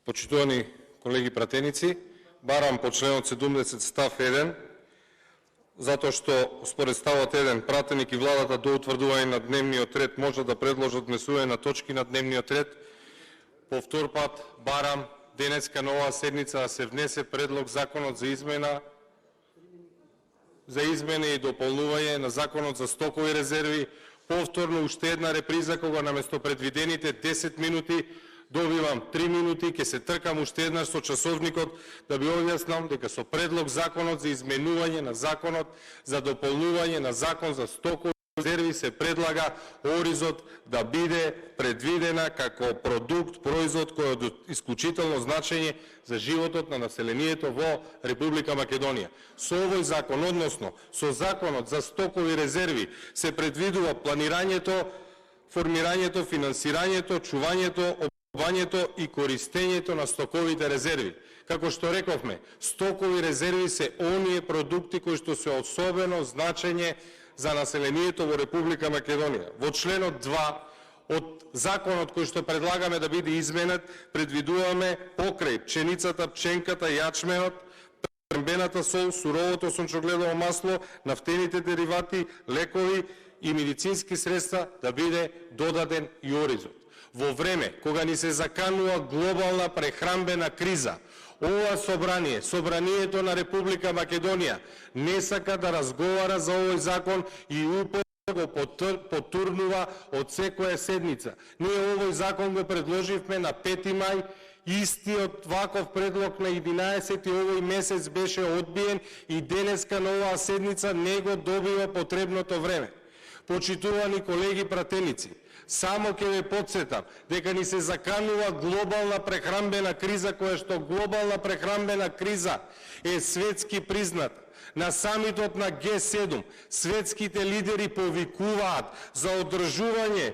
Почитувани колеги пратеници, барам по членот 70 став 1, затоа што според ставот 1 пратеник и владата до утврдување на дневниот ред може да предложат внесување на точки на дневниот ред. По втор пат барам денеска на оваа седница да се внесе предлог законот за измена и дополнување на законот за стокови резерви. Повторно уште една реприза кога наместо предвидените 10 минути добивам 3 минути, ќе се тркам уште еднаш со часовникот да ви објаснам дека со предлог законот за изменување на законот за дополнување на закон за стокови резерви се предлага оризот да биде предвидена како продукт, производ кој е од исклучително значење за животот на населението во Република Македонија. Со овој закон, односно со законот за стокови резерви, се предвидува планирањето, формирањето, финансирањето, чувањето, и користењето на стоковите резерви. Како што рековме, стокови резерви се оние продукти кои што се особено значење за населението во Република Македонија. Во членот 2 од законот кој што предлагаме да биде изменет, предвидуваме покрај пшеницата, пченката, јачменот, прехранбената сол, суровото сончогледово масло, нафтените деривати, лекови и медицински средства да биде додаден и оризот. Во време кога ни се заканува глобална прехранбена криза, ова собрание, собранието на Република Македонија, не сака да разговара за овој закон и упорно го потурнува од секоја седница. Ние овој закон го предложивме на 5 мај, истиот ваков предлог на 11 овој месец беше одбиен и денеска на оваа седница не го добива потребното време. Почитувани колеги пратеници, само ќе ве потсетам дека ни се заканува глобална прехранбена криза, која што глобална прехранбена криза е светски призната. На самитот на Г7 светските лидери повикуваат за одржување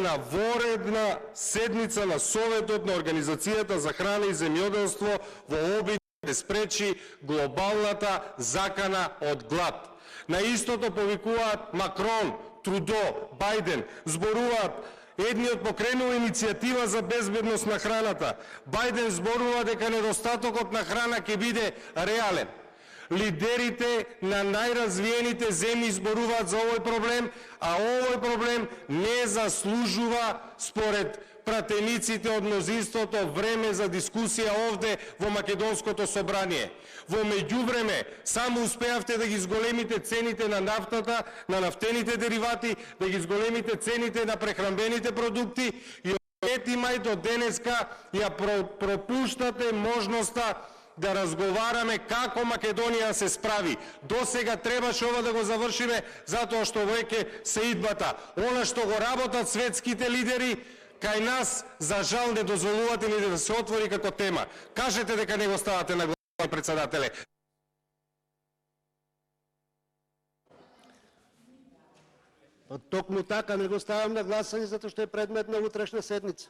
на воредна седница на Советот на Организацијата за храна и земјоделство во обид да спречи глобалната закана од глад. На истото повикуваат Макрон, Трудо, Бајден, зборуваат, едниот покренува иницијатива за безбедност на храната. Бајден зборува дека недостатокот на храна ќе биде реален. Лидерите на најразвиените земји зборуваат за овој проблем, а овој проблем не заслужува според пратениците од мнозинството време за дискусија овде во Македонското собрание. Во меѓувреме само успеавте да ги зголемите цените на нафтата, на нафтените деривати, да ги зголемите цените на прехранбените продукти и од 5 мај до денеска ја пропуштате можноста да разговараме како Македонија се справи. До сега требаше ова да го завршиме затоа што веќе се идбата. Она што го работат светските лидери, кај нас, за жал, не дозволувате ни да се отвори како тема. Кажете дека не го ставате на гласување, председателе. Токму така не го ставам на гласање затоа што е предмет на утрешна седница.